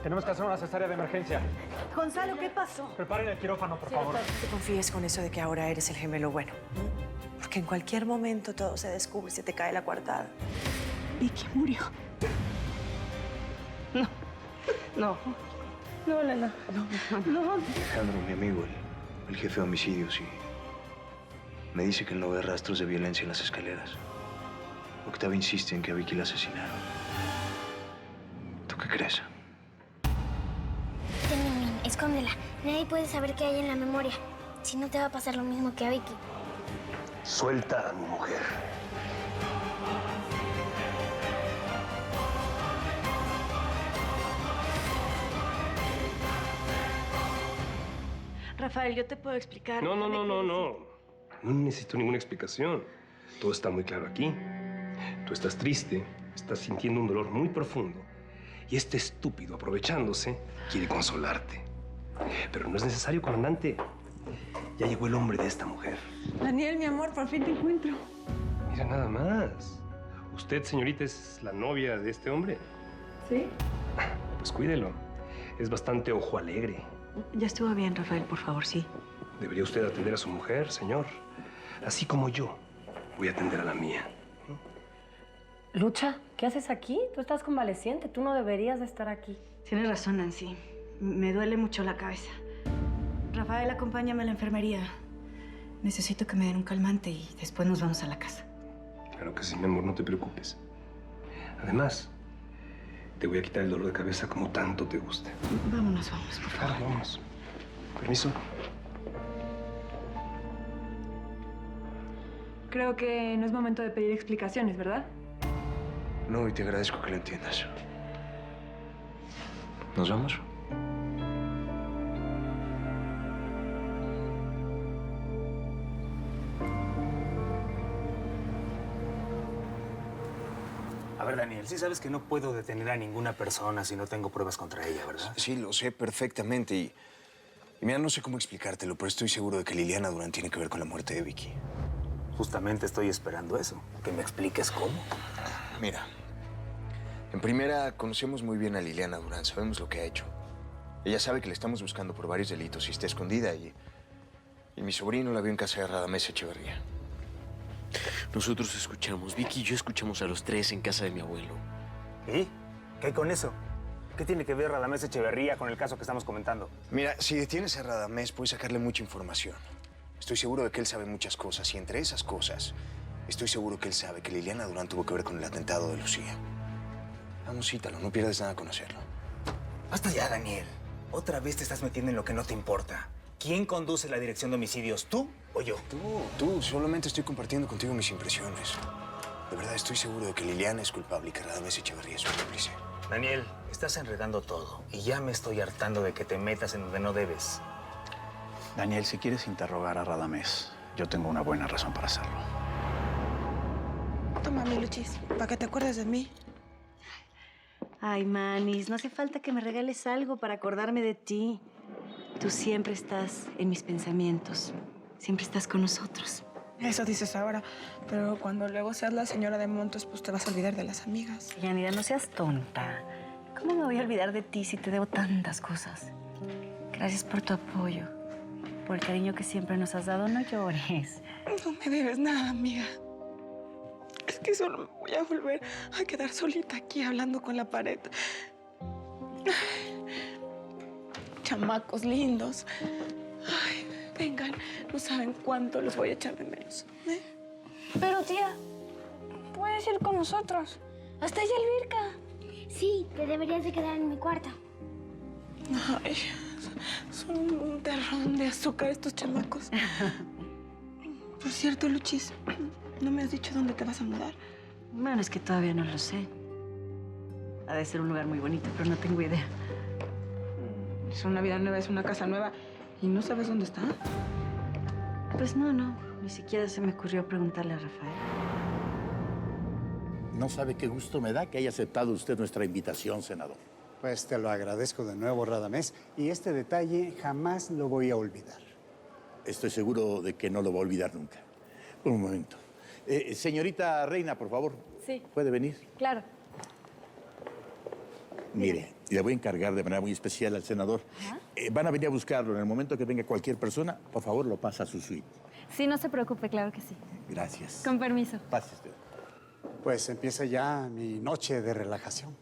Tenemos que hacer una cesárea de emergencia. Gonzalo, ¿qué pasó? Preparen el quirófano, por favor. No te confíes con eso de que ahora eres el gemelo bueno. Porque en cualquier momento todo se descubre y se te cae la coartada. Vicky murió. No, Elena. No. Alejandro, mi amigo, el jefe de homicidios, sí. Me dice que no ve rastros de violencia en las escaleras. Octavio insiste en que a Vicky la asesinaron. ¿Tú qué crees? Escóndela. Nadie puede saber qué hay en la memoria. Si no, te va a pasar lo mismo que a Vicky. Suelta a mi mujer. Rafael, yo te puedo explicar. No. No necesito ninguna explicación. Todo está muy claro aquí. Tú estás triste, estás sintiendo un dolor muy profundo. Y este estúpido, aprovechándose, quiere consolarte. Pero no es necesario, comandante. Ya llegó el hombre de esta mujer. Daniel, mi amor, por fin te encuentro. Mira, nada más. ¿Usted, señorita, es la novia de este hombre? ¿Sí? Pues cuídelo. Es bastante ojo alegre. Ya estuvo bien, Rafael, por favor, sí. Debería usted atender a su mujer, señor. Así como yo voy a atender a la mía. Lucha, ¿qué haces aquí? Tú estás convaleciente, tú no deberías de estar aquí. Tienes razón, Nancy. Me duele mucho la cabeza. Rafael, acompáñame a la enfermería. Necesito que me den un calmante y después nos vamos a la casa. Claro que sí, mi amor, no te preocupes. Además, te voy a quitar el dolor de cabeza como tanto te gusta. Vámonos, por favor. Claro, vámonos. Permiso. Creo que no es momento de pedir explicaciones, ¿verdad? No, y te agradezco que lo entiendas. ¿Nos vamos? A ver, Daniel, sí sabes que no puedo detener a ninguna persona si no tengo pruebas contra ella, ¿verdad? Sí, lo sé perfectamente y mira, no sé cómo explicártelo, pero estoy seguro de que Liliana Durán tiene que ver con la muerte de Vicky. Justamente estoy esperando eso, que me expliques cómo. Mira, en primera, conocemos muy bien a Liliana Durán, sabemos lo que ha hecho. Ella sabe que le estamos buscando por varios delitos y está escondida y mi sobrino la vio en casa de Radamés Echeverría. Nosotros escuchamos, Vicky y yo escuchamos a los tres en casa de mi abuelo. ¿Y? ¿Qué hay con eso? ¿Qué tiene que ver Radamés Echeverría con el caso que estamos comentando? Mira, si detienes a Radamés, puedes sacarle mucha información. Estoy seguro de que él sabe muchas cosas y entre esas cosas, estoy seguro que él sabe que Liliana Durán tuvo que ver con el atentado de Lucía. Vamos, cítalo, no pierdes nada con hacerlo. Basta ya, Daniel. Otra vez te estás metiendo en lo que no te importa. ¿Quién conduce la dirección de homicidios, tú o yo? Tú, solamente estoy compartiendo contigo mis impresiones. De verdad, estoy seguro de que Liliana es culpable y que Radamés Echeverría es su cómplice. Daniel, estás enredando todo y ya me estoy hartando de que te metas en donde no debes. Daniel, si quieres interrogar a Radamés, yo tengo una buena razón para hacerlo. Toma mi Luchis, para que te acuerdes de mí. Ay, Manis, no hace falta que me regales algo para acordarme de ti. Tú siempre estás en mis pensamientos. Siempre estás con nosotros. Eso dices ahora, pero cuando luego seas la señora de Montes, pues te vas a olvidar de las amigas. Yanira, no seas tonta. ¿Cómo me voy a olvidar de ti si te debo tantas cosas? Gracias por tu apoyo, por el cariño que siempre nos has dado. No llores. No me debes nada, amiga. Es que solo me voy a volver a quedar solita aquí hablando con la pared. Chamacos lindos. Ay, vengan, no saben cuánto los voy a echar de menos. Pero, tía, puedes ir con nosotros. Hasta allá alberca. Sí, te deberías de quedar en mi cuarto. Ay, son un terrón de azúcar estos chamacos. Por cierto, Luchis, ¿no me has dicho dónde te vas a mudar? Bueno, es que todavía no lo sé. Ha de ser un lugar muy bonito, pero no tengo idea. Es una vida nueva, es una casa nueva. ¿Y no sabes dónde está? Pues no. Ni siquiera se me ocurrió preguntarle a Rafael. No sabe qué gusto me da que haya aceptado usted nuestra invitación, senador. Pues te lo agradezco de nuevo, Radamés. Y este detalle jamás lo voy a olvidar. Estoy seguro de que no lo va a olvidar nunca. Un momento. Señorita Reina, por favor. Sí. ¿Puede venir? Claro. Mire, Y le voy a encargar de manera muy especial al senador. Van a venir a buscarlo. En el momento que venga cualquier persona, por favor, lo pasa a su suite. Sí, no se preocupe, claro que sí. Gracias. Con permiso. Pase usted. Pues empieza ya mi noche de relajación.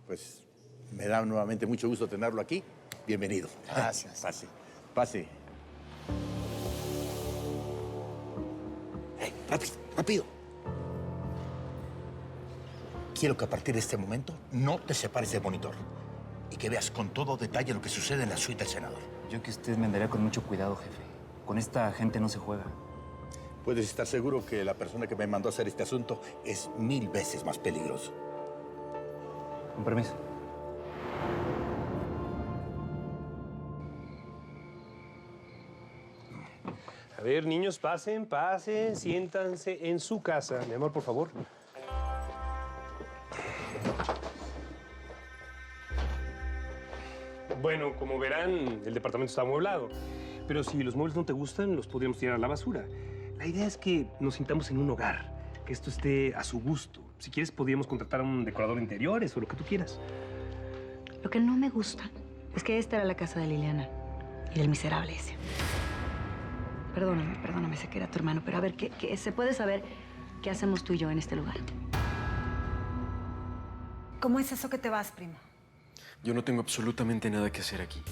Pues me da nuevamente mucho gusto tenerlo aquí. Bienvenido. Gracias. Pase, pase. Hey, rápido, rápido. Quiero que a partir de este momento no te separes del monitor y que veas con todo detalle lo que sucede en la suite del senador. Yo que usted me andaría con mucho cuidado, jefe. Con esta gente no se juega. Puedes estar seguro que la persona que me mandó a hacer este asunto es 1000 veces más peligroso. Con permiso. A ver, niños, pasen, siéntanse en su casa. Mi amor, por favor. Bueno, como verán, el departamento está amueblado. Pero si los muebles no te gustan, los podríamos tirar a la basura. La idea es que nos sintamos en un hogar, que esto esté a su gusto. Si quieres, podríamos contratar a un decorador de interiores o lo que tú quieras. Lo que no me gusta es que esta era la casa de Liliana y del miserable ese. Perdóname, sé que era tu hermano, pero a ver, ¿qué se puede saber qué hacemos tú y yo en este lugar? ¿Cómo es eso que te vas, primo? Yo no tengo absolutamente nada que hacer aquí.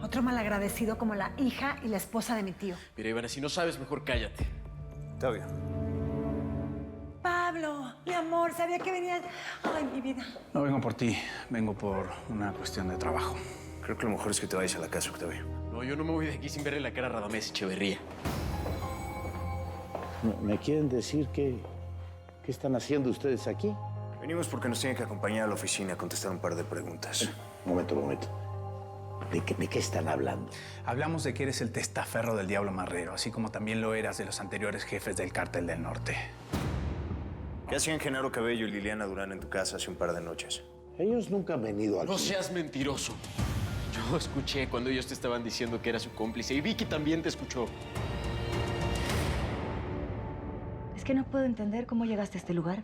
Otro malagradecido como la hija y la esposa de mi tío. Mira, Ivana, si no sabes, mejor cállate. Está bien. Pablo, mi amor, sabía que venías. Ay, mi vida. No vengo por ti, vengo por una cuestión de trabajo. Creo que lo mejor es que te vayas a la casa, Octavio. No, yo no me voy de aquí sin verle la cara a Radamés Echeverría. ¿Me quieren decir qué están haciendo ustedes aquí? Venimos porque nos tienen que acompañar a la oficina a contestar un par de preguntas. Un momento. ¿De qué están hablando? Hablamos de que eres el testaferro del Diablo Marrero, así como también lo eras de los anteriores jefes del Cártel del Norte. ¿Qué hacían Genaro Cabello y Liliana Durán en tu casa hace un par de noches? Ellos nunca han venido aquí. No seas mentiroso. Yo escuché cuando ellos te estaban diciendo que era su cómplice y Vicky también te escuchó. Es que no puedo entender cómo llegaste a este lugar.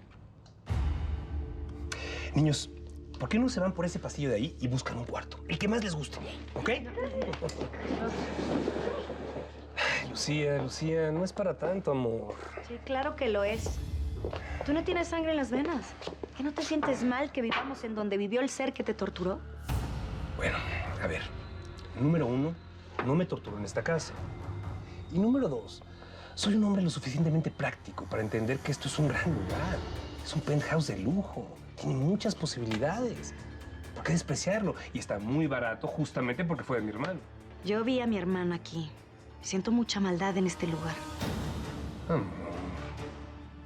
Niños, ¿por qué no se van por ese pasillo de ahí y buscan un cuarto? El que más les guste, ¿ok? Ay, Lucía, no es para tanto, amor. Sí, claro que lo es. Tú no tienes sangre en las venas. ¿Que no te sientes mal que vivamos en donde vivió el ser que te torturó? Bueno, a ver. Número 1, no me torturo en esta casa. Y número 2, soy un hombre lo suficientemente práctico para entender que esto es un gran lugar. Es un penthouse de lujo. Tiene muchas posibilidades. ¿Por qué despreciarlo? Y está muy barato justamente porque fue de mi hermano. Yo vi a mi hermano aquí. Siento mucha maldad en este lugar. Amor,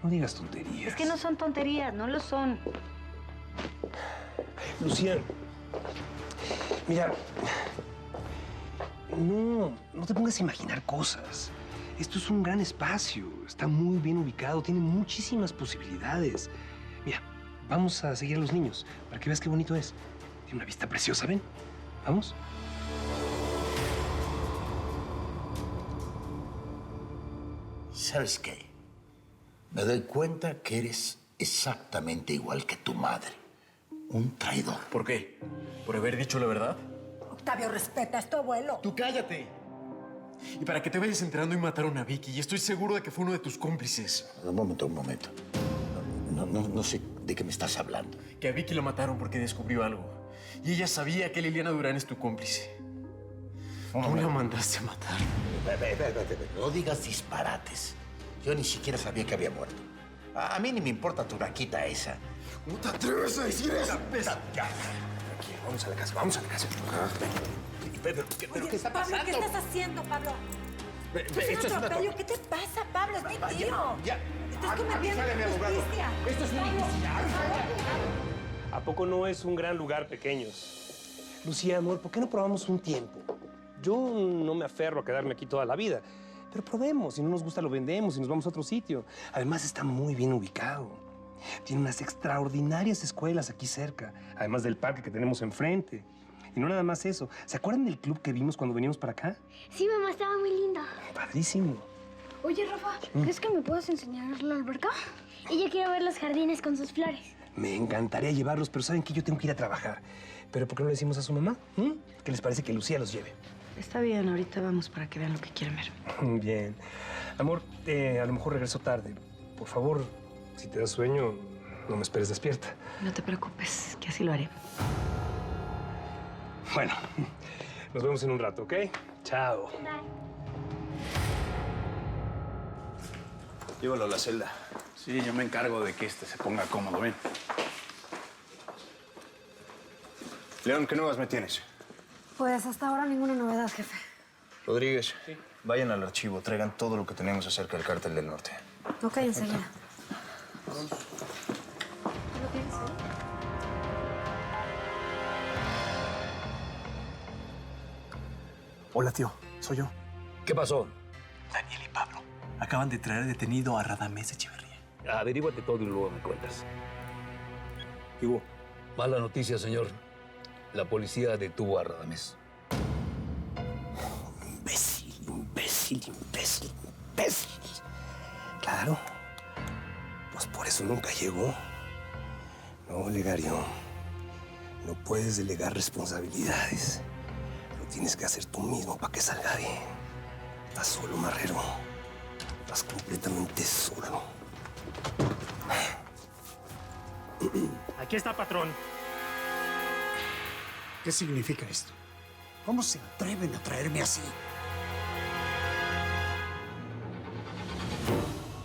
no digas tonterías. Es que no son tonterías, no lo son. Lucía, mira, no te pongas a imaginar cosas. Esto es un gran espacio, está muy bien ubicado, tiene muchísimas posibilidades. Mira, vamos a seguir a los niños para que veas qué bonito es. Tiene una vista preciosa, ¿ven? ¿Vamos? ¿Sabes qué? Me doy cuenta que eres exactamente igual que tu madre. Un traidor. ¿Por qué? ¿Por haber dicho la verdad? Octavio, respeta, es tu abuelo. ¡Tú cállate! Y para que te vayas enterando y mataron a Vicky, y estoy seguro de que fue uno de tus cómplices. Un momento. No sé de qué me estás hablando. Que a Vicky la mataron porque descubrió algo. Y ella sabía que Liliana Durán es tu cómplice. Tú la mandaste a matar. No digas disparates. Yo ni siquiera sabía que había muerto. A mí ni me importa tu raquita esa. ¿Cómo te atreves a decir eso? Ya. Tranquilo, vamos a la casa, vamos a la casa. ¿Pero qué está pasando? Pablo, ¿qué estás haciendo, Pablo? Esto ¿Es es un una atropello? ¿Qué te pasa, Pablo? Es mi tío. Ya. Estás cometiendo Avísale, mi abogado. injusticia. Esto es una injusticia. ¿A poco no es un gran lugar, pequeños? Lucía, amor, ¿por qué no probamos un tiempo? Yo no me aferro a quedarme aquí toda la vida, pero probemos. Si no nos gusta, lo vendemos y nos vamos a otro sitio. Además, está muy bien ubicado. Tiene unas extraordinarias escuelas aquí cerca, además del parque que tenemos enfrente. Y no nada más eso. ¿Se acuerdan del club que vimos cuando veníamos para acá? Sí, mamá, estaba muy linda. Padrísimo. Oye, Rafa, ¿crees que me puedes enseñar la alberca? Ella quiere ver los jardines con sus flores. Me encantaría llevarlos, pero saben que yo tengo que ir a trabajar. ¿Pero por qué no le decimos a su mamá? ¿Qué les parece que Lucía los lleve? Está bien, ahorita vamos para que vean lo que quieren ver. Bien. Amor, a lo mejor regreso tarde. Por favor, si te da sueño, no me esperes despierta. No te preocupes, que así lo haré. Bueno, nos vemos en un rato, ¿ok? Chao. Llévalo a la celda. Sí, yo me encargo de que este se ponga cómodo, ven. León, ¿qué nuevas me tienes? Pues hasta ahora ninguna novedad, jefe. Rodríguez, vayan al archivo, traigan todo lo que tenemos acerca del Cártel del Norte. Ok, enseguida. Hola, tío. Soy yo. ¿Qué pasó? Daniel y Pablo acaban de traer detenido a Radamés Echeverría. Averíguate todo y luego me cuentas. ¿Qué hubo? Mala noticia, señor. La policía detuvo a Radamés. Imbécil. Claro. Pues por eso nunca llegó. No, Legario. No puedes delegar responsabilidades. Lo tienes que hacer tú mismo para que salga bien. Estás solo, Marrero. Estás completamente solo. Aquí está, patrón. ¿Qué significa esto? ¿Cómo se atreven a traerme así?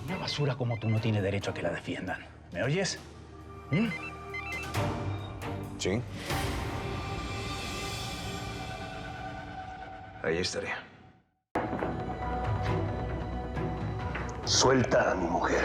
Una basura como tú no tiene derecho a que la defiendan. ¿Me oyes? ¿Sí? Ahí estaré. Suelta a mi mujer.